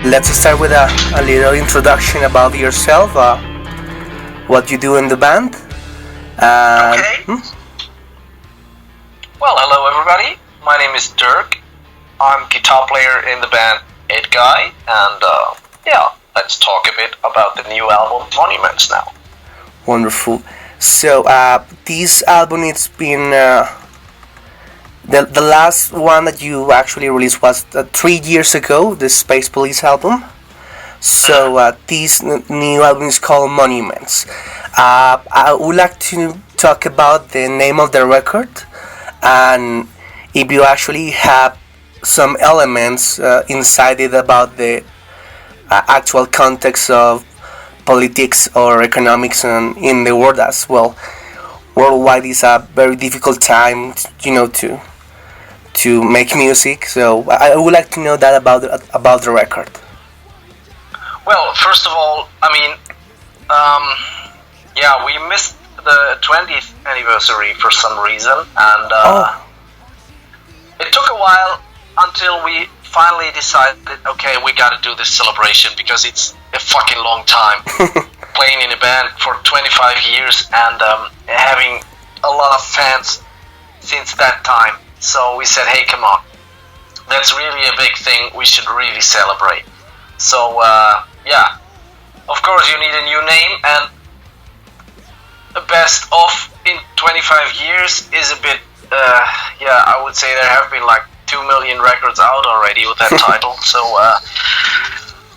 Let's start with a little introduction about yourself, what you do in the band. Okay. Well, hello everybody. My name is Dirk. I'm guitar player in the band EDGUY, and let's talk a bit about the new album Monumets now. Wonderful. So this album, it's been the last one that you actually released was 3 years ago, the Space Police album. So this new album is called Monuments. I would like to talk about the name of the record, and if you actually have some elements inside it about the actual context of politics or economics in the world as well. Worldwide is a very difficult time, to make music. So I would like to know that about the record. Well, first of all, we missed the 20th anniversary for some reason, and it took a while until we finally decided, okay, we gotta do this celebration because it's a fucking long time. Playing in a band for 25 years and having a lot of fans since that time. So we said, hey, come on, that's really a big thing, we should really celebrate. So, of course you need a new name, and the best of in 25 years is a bit, I would say there have been like 2 million records out already with that title. So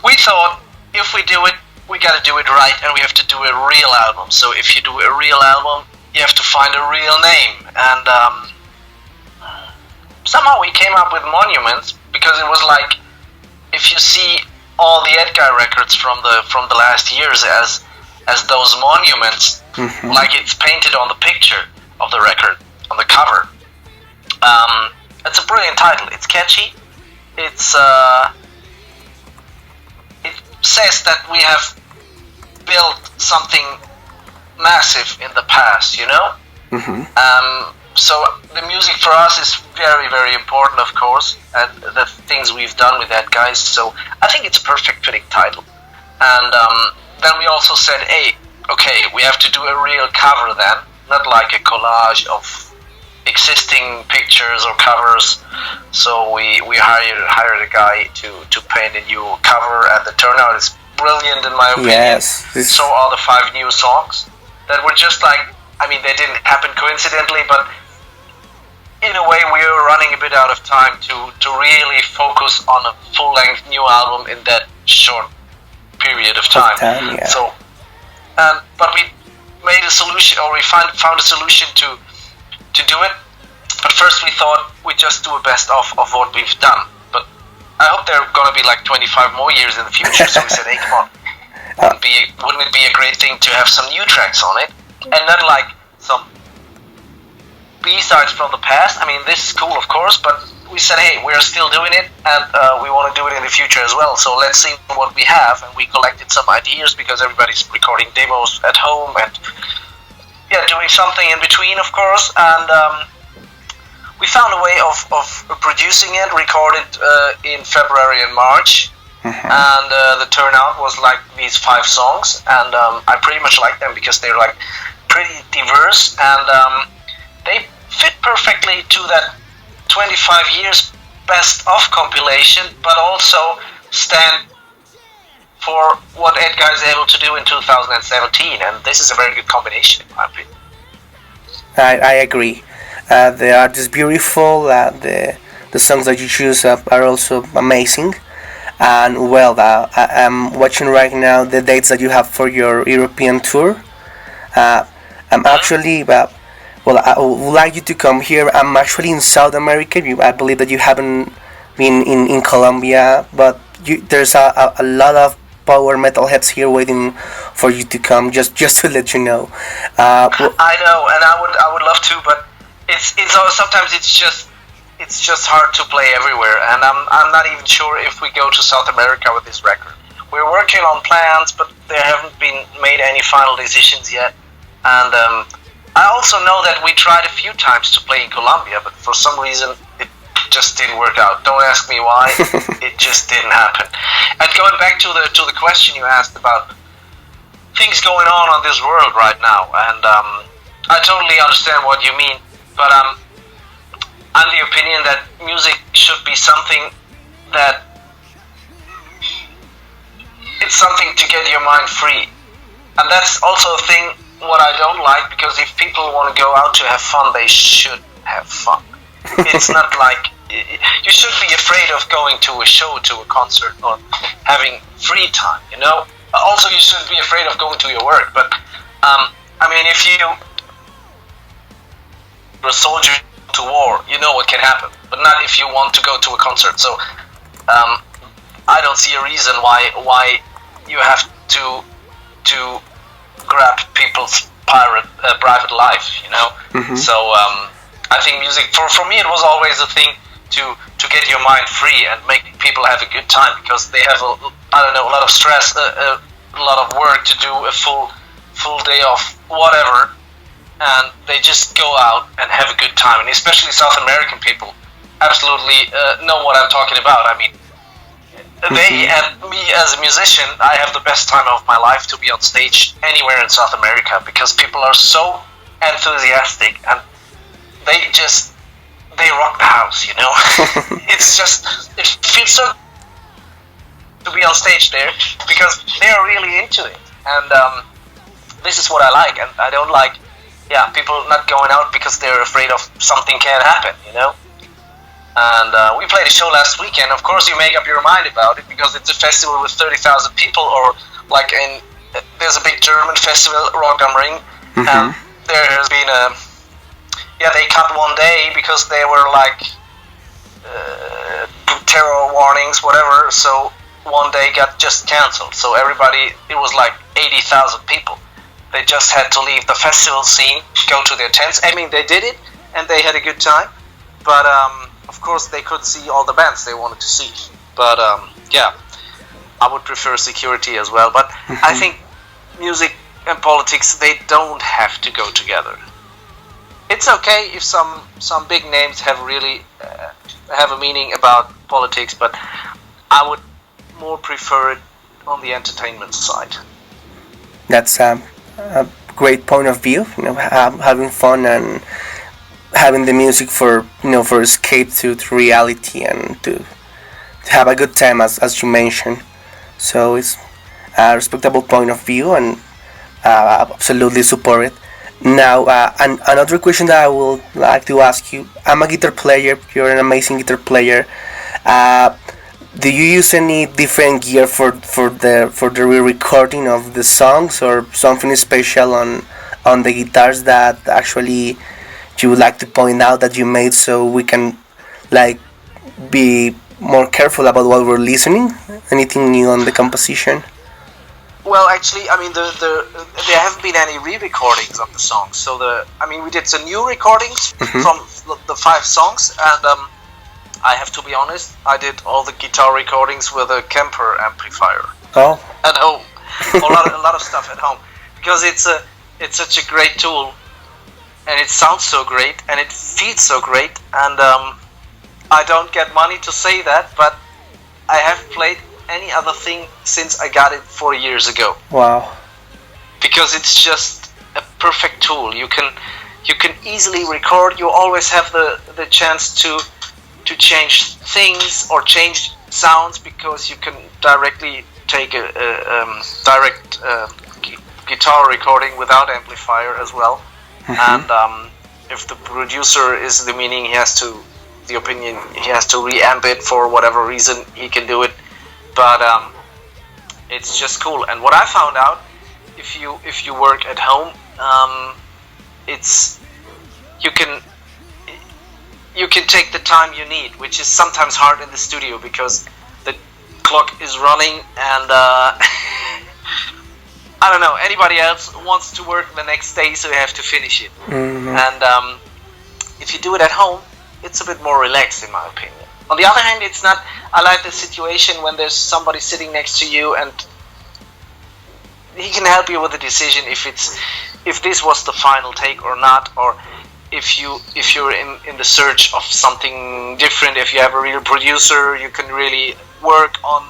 we thought, if we do it, we gotta do it right, and we have to do a real album. So if you do a real album, you have to find a real name, and somehow we came up with Monuments, because it was like, if you see all the EDGUY records from the last years as those monuments, like it's painted on the picture of the record, on the cover. It's a brilliant title. It's catchy. It says that we have built something massive in the past, So the music for us is very, very important, of course, and the things we've done with that, guys. So I think it's a perfect fitting title. And then we also said, hey, okay, we have to do a real cover then, not like a collage of existing pictures or covers. So we hired a guy to paint a new cover, and the turnout is brilliant in my opinion. Yes. So are the 5 new songs that were just like, they didn't happen coincidentally, but in a way we were running a bit out of time to really focus on a full-length new album in that short period of time. Yeah. So, but we made a solution, or we found a solution to do it. But first we thought we'd just do a best of what we've done. But I hope there are going to be like 25 more years in the future. So we said, hey, come on, wouldn't it be a great thing to have some new tracks on it, and not like some B-sides from the past? This is cool, of course, but we said, hey, we're still doing it, and we want to do it in the future as well. So let's see what we have, and we collected some ideas because everybody's recording demos at home and doing something in between, of course. And we found a way of producing it, recorded in February and March, and the turnout was like these 5 songs, and I pretty much like them because they're like pretty diverse, and they fit perfectly to that 25 years best of compilation, but also stand for what EDGUY is able to do in 2017, and this is a very good combination in my opinion. I agree. The art is beautiful. The songs that you choose are also amazing. And well, I'm watching right now the dates that you have for your European tour. I'm actually, I would like you to come here. I'm actually in South America. I believe that you haven't been in Colombia, but there's a lot of power metal heads here waiting for you to come. Just to let you know. I know, and I would love to, but it's sometimes it's just hard to play everywhere, and I'm not even sure if we go to South America with this record. we're working on plans, but there haven't been made any final decisions yet. And I also know that we tried a few times to play in Colombia, but for some reason it just didn't work out. Don't ask me why. It just didn't happen. And going back to the question you asked about things going on this world right now, and I totally understand what you mean, but I'm the opinion that music should be something that it's something to get your mind free. And that's also a thing what I don't like, because if people want to go out to have fun, they should have fun. It's not like you should be afraid of going to a show, to a concert, or having free time, you know. Also, you shouldn't be afraid of going to your work, but I mean, if you're a soldier to war, you know what can happen, but not if you want to go to a concert. So I don't see a reason why you have to grab people's private life, you know. Mm-hmm. So I think music for me, it was always a thing to get your mind free and make people have a good time, because they have a lot of stress, a lot of work to do, a full day of whatever, and they just go out and have a good time. And especially South American people absolutely know what I'm talking about. I mean, they and me as a musician, I have the best time of my life to be on stage anywhere in South America, because people are so enthusiastic and they rock the house, you know. It feels so to be on stage there, because they're really into it, and this is what I like. And I don't like people not going out because they're afraid of something can happen, you know. And we played a show last weekend. Of course, you make up your mind about it, because it's a festival with 30,000 people, or like there's a big German festival, Rock am Ring, and there has been they cut one day because they were like terror warnings, whatever. So one day got just cancelled. So everybody, it was like 80,000 people. They just had to leave the festival scene, go to their tents. I mean, they did it, and they had a good time. But of course, they couldn't see all the bands they wanted to see. But I would prefer security as well. But I think music and politics, they don't have to go together. It's okay if some big names have really have a meaning about politics, but I would more prefer it on the entertainment side. That's a great point of view. You know, having fun and having the music for escape to reality, and to have a good time, as you mentioned. So it's a respectable point of view, and absolutely support it. Now, and another question that I would like to ask you: I'm a guitar player. You're an amazing guitar player. Do you use any different gear for the re-recording of the songs, or something special on the guitars that actually you would like to point out that you made, so we can like be more careful about what we're listening? Anything new on the composition? Well, actually, I mean, there haven't been any re-recordings of the songs. So we did some new recordings from the 5 songs, and I have to be honest, I did all the guitar recordings with a Kemper amplifier. Oh. At home, a lot of stuff at home, because it's such a great tool, and it sounds so great, and it feels so great, and I don't get money to say that, but I have played any other thing since I got it 4 years ago. Wow. Because it's just a perfect tool. You can easily record. You always have the chance to change things or change sounds, because you can directly take a direct guitar recording without amplifier as well. And if the producer is the meaning, he has to reamp it for whatever reason, he can do it. But it's just cool. And what I found out, if you work at home, you can take the time you need, which is sometimes hard in the studio, because the clock is running, and I don't know, anybody else wants to work the next day, so you have to finish it. And if you do it at home, it's a bit more relaxed, in my opinion. On the other hand, it's not. I like the situation when there's somebody sitting next to you, and he can help you with the decision if this was the final take or not, or if you're in the search of something different. If you have a real producer, you can really work on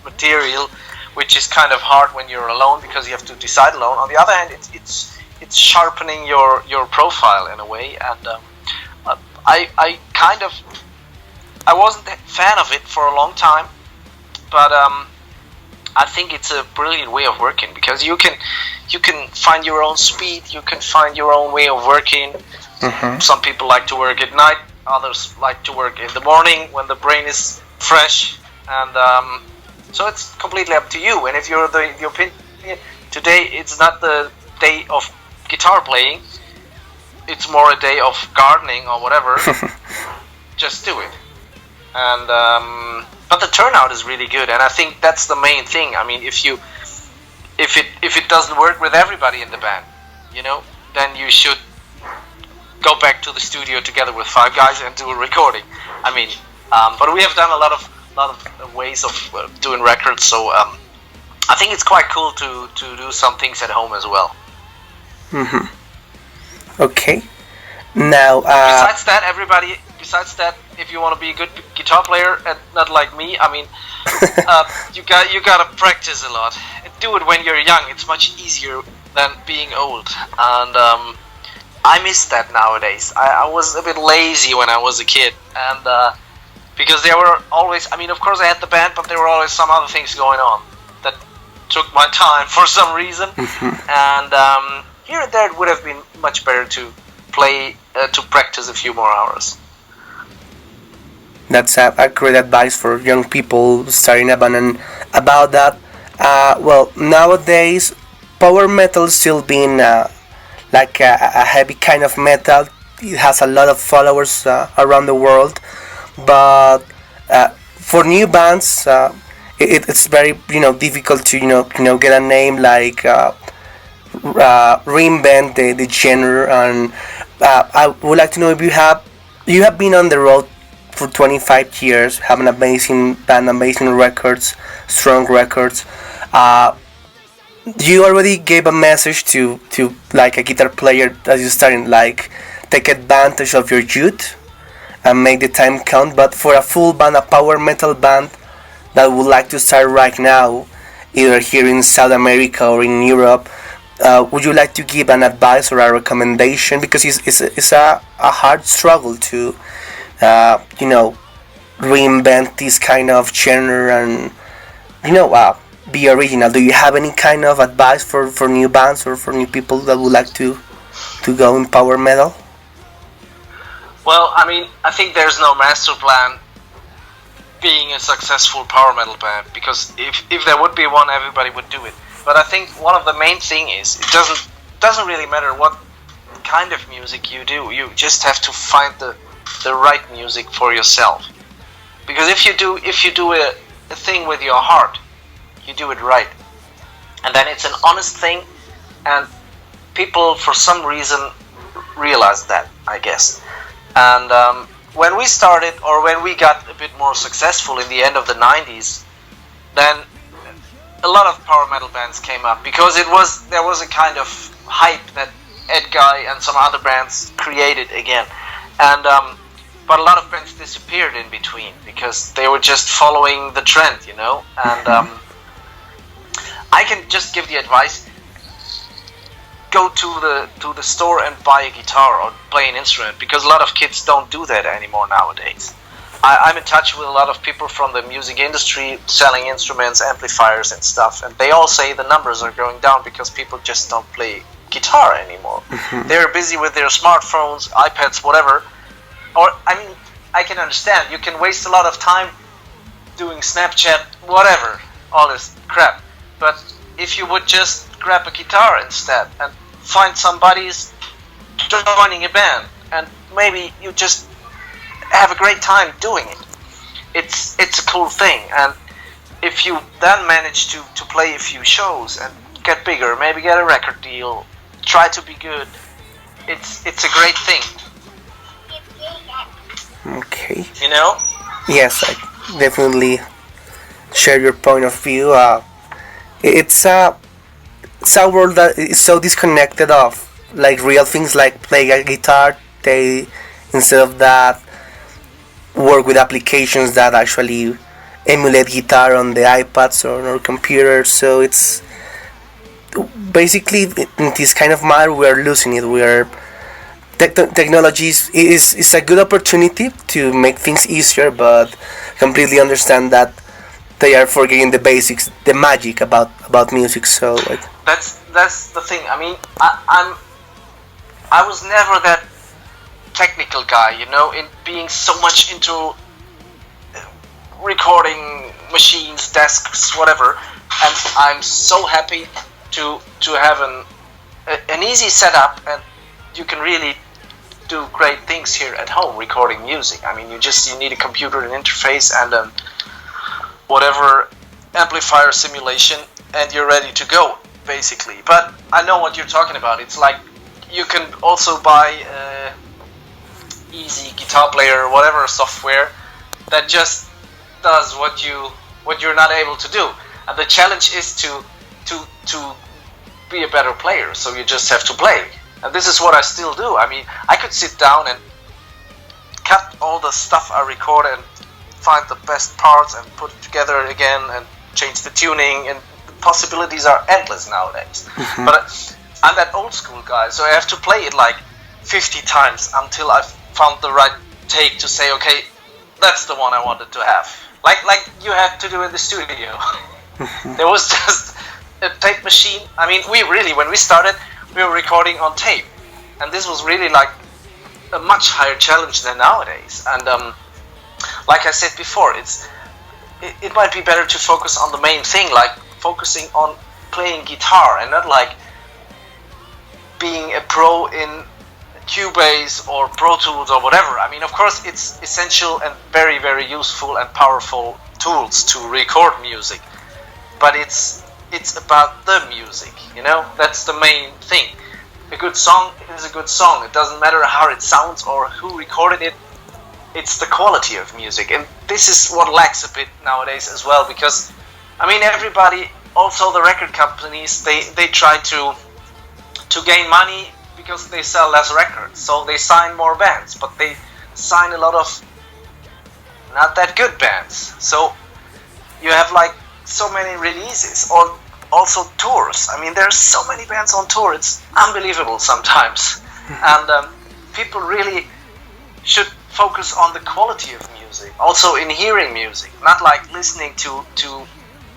material, which is kind of hard when you're alone because you have to decide alone. On the other hand, it's sharpening your profile in a way, and I wasn't a fan of it for a long time, but I think it's a brilliant way of working because you can find your own speed, you can find your own way of working. Mm-hmm. Some people like to work at night, others like to work in the morning when the brain is fresh, and so it's completely up to you. And if you're the opinion today, it's not the day of guitar playing, it's more a day of gardening or whatever. Just do it. And but the turnout is really good, and I think that's the main thing. I mean, if it doesn't work with everybody in the band, then you should go back to the studio together with 5 guys and do a recording. I mean, but we have done a lot of ways of doing records, so I think it's quite cool to do some things at home as well. Mm-hmm. Okay. Now, Besides that, if you want to be a good guitar player and not like me, I mean, you gotta practice a lot. Do it when you're young. It's much easier than being old, and I miss that nowadays. I was a bit lazy when I was a kid, and because there were always, I mean, of course I had the band, but there were always some other things going on that took my time for some reason, and here and there it would have been much better to play, to practice a few more hours. that's a great advice for young people starting a band. And about that, well, nowadays, power metal still being like a heavy kind of metal. It has a lot of followers around the world, but for new bands, it's very difficult to get a name like reinvent the genre. And I would like to know if you have been on the road for 25 years, have an amazing band, amazing records, strong records. You already gave a message to like a guitar player as you're starting, like take advantage of your youth and make the time count. But for a full band, a power metal band that would like to start right now, either here in South America or in Europe, would you like to give an advice or a recommendation? Because it's a hard struggle to reinvent this kind of genre and be original. Do you have any kind of advice for new bands or for new people that would like to go in power metal? Well, I mean, I think there's no master plan being a successful power metal band, because if there would be one, everybody would do it. But I think one of the main thing is it doesn't really matter what kind of music you do. You just have to find the right music for yourself. Because if you do a thing with your heart, you do it right, and then it's an honest thing, and people for some reason realize that, I guess. And when we started, or when we got a bit more successful in the end of the 90s, then a lot of power metal bands came up, because there was a kind of hype that EDGUY and some other bands created again, and but a lot of bands disappeared in between because they were just following the trend, and I can just give the advice: go to the store and buy a guitar or play an instrument, because a lot of kids don't do that anymore nowadays. I'm in touch with a lot of people from the music industry selling instruments, amplifiers and stuff, and they all say the numbers are going down because people just don't play guitar anymore. They're busy with their smartphones, iPads, whatever. Or, I mean, I can understand, you can waste a lot of time doing Snapchat, whatever, all this crap. But if you would just grab a guitar instead and find some buddies joining a band, and maybe you just have a great time doing it, it's a cool thing. And if you then manage to play a few shows and get bigger, maybe get a record deal, try to be good, it's a great thing. Okay. Yes, I definitely share your point of view. It's it's a world that is so disconnected of like real things like play a guitar. They instead of that work with applications that actually emulate guitar on the iPads or on our computers. So it's basically in this kind of matter we are losing it. We are technology is a good opportunity to make things easier, but completely understand that they are forgetting the basics, the magic about music. So like that's the thing. I mean, I was never that technical guy, you know, in being so much into recording machines, desks, whatever. And I'm so happy to have an easy setup, and you can really do great things here at home recording music. I mean, you need a computer, an interface, and whatever amplifier simulation, and you're ready to go, basically. But I know what you're talking about. It's like you can also buy easy guitar player or whatever software that just does what you're not able to do. And the challenge is to be a better player. So you just have to play. And this is what I still do. I mean, I could sit down and cut all the stuff I record and find the best parts and put it together again and change the tuning, and the possibilities are endless nowadays. Mm-hmm. But I'm that old school guy, so I have to play it like 50 times until I've found the right take to say, okay, that's the one I wanted to have. Like you had to do in the studio. There was just a tape machine. I mean, when we started, we were recording on tape, and this was really like a much higher challenge than nowadays. And like I said before, it might be better to focus on the main thing, like focusing on playing guitar, and not like being a pro in Cubase or Pro Tools or whatever. I mean, of course, it's essential and very, very useful and powerful tools to record music, but it's about the music, you know? That's the main thing. A good song is a good song. It doesn't matter how it sounds or who recorded it. It's the quality of music, and this is what lacks a bit nowadays as well, because, I mean, everybody, also the record companies, they try to gain money because they sell less records, so they sign more bands, but they sign a lot of not that good bands. So you have like so many releases, or also tours. I mean, there's so many bands on tour, it's unbelievable sometimes. And people really should focus on the quality of music, also in hearing music, not like listening to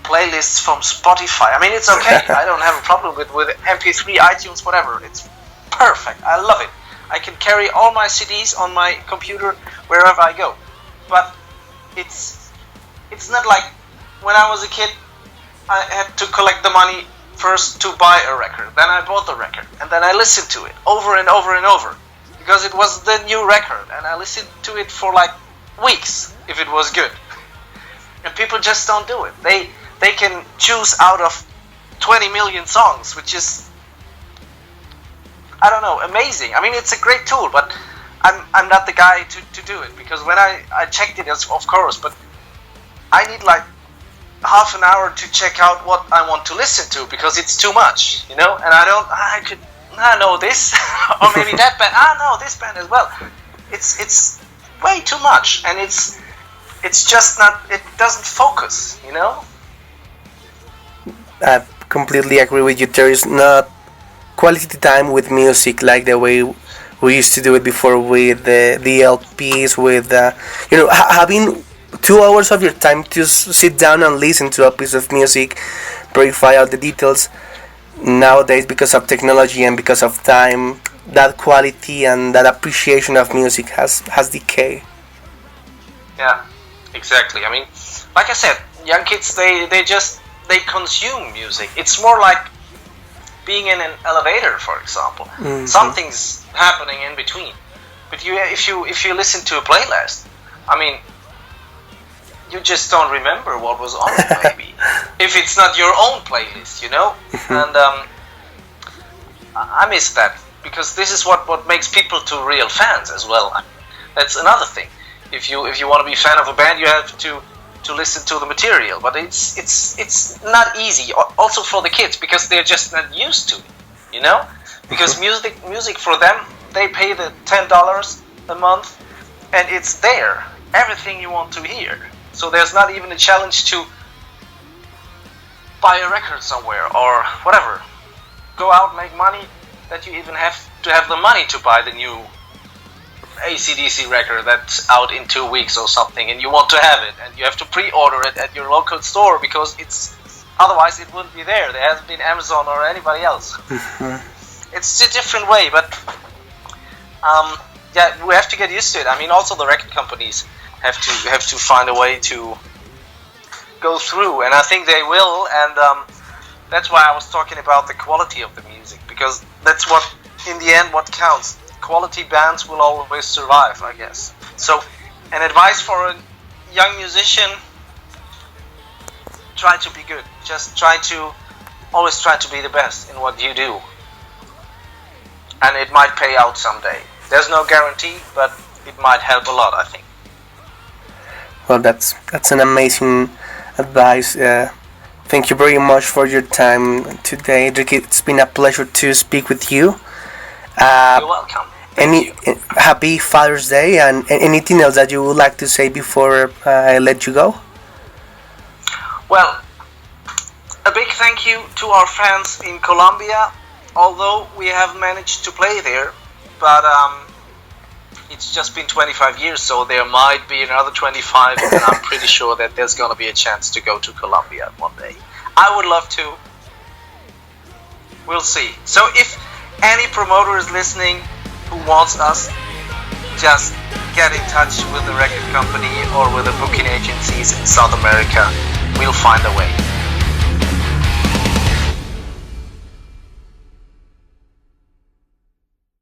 playlists from Spotify. I mean, it's okay. I don't have a problem with MP3, iTunes, whatever. It's perfect. I love it. I can carry all my CDs on my computer wherever I go. But it's not like when I was a kid, I had to collect the money first to buy a record. Then I bought the record, and then I listened to it over and over and over, because it was the new record, and I listened to it for like weeks if it was good. And people just don't do it. They can choose out of 20 million songs, which is, I don't know, amazing. I mean, it's a great tool, but I'm not the guy to do it, because when I checked it, of course, but I need like half an hour to check out what I want to listen to, because it's too much, you know. And I know this, or maybe that band. No, this band as well. It's way too much, and it's just not. It doesn't focus, you know. I completely agree with you. There is not quality time with music like the way we used to do it before with the LPs, with having 2 hours of your time to sit down and listen to a piece of music, verify all the details. Nowadays, because of technology and because of time, that quality and that appreciation of music has decayed. Yeah, exactly. I mean, like I said, young kids, they consume music. It's more like being in an elevator, for example. Mm-hmm. Something's happening in between. But if you listen to a playlist, I mean, you just don't remember what was on it, maybe. If it's not your own playlist, you know? And I miss that, because this is what makes people to real fans as well. That's another thing. If you want to be a fan of a band, you have to to listen to the material. But it's not easy. Also for the kids, because they're just not used to it. You know, because music for them, they pay the $10 a month, and it's there, everything you want to hear. So there's not even a challenge to buy a record somewhere or whatever. Go out, make money, that you even have to have the money to buy the new AC/DC record that's out in 2 weeks or something, and you want to have it, and you have to pre-order it at your local store because otherwise it wouldn't be there. There hasn't been Amazon or anybody else. It's a different way, but yeah, we have to get used to it. I mean, also the record companies have to find a way to go through, and I think they will. And that's why I was talking about the quality of the music, because that's what, in the end, what counts. Quality bands will always survive, I guess. So, an advice for a young musician: try to be good. Just always try to be the best in what you do. And it might pay out someday. There's no guarantee, but it might help a lot, I think. Well, that's an amazing advice. Thank you very much for your time today, Dirk. It's been a pleasure to speak with you. You're welcome. Happy Father's Day, and anything else that you would like to say before I let you go? Well, a big thank you to our fans in Colombia. Although we have managed to play there, but it's just been 25 years, so there might be another 25, and I'm pretty sure that there's going to be a chance to go to Colombia one day. I would love to. We'll see. So if any promoter is listening who wants us, just get in touch with the record company or with the booking agencies in South America. We'll find a way.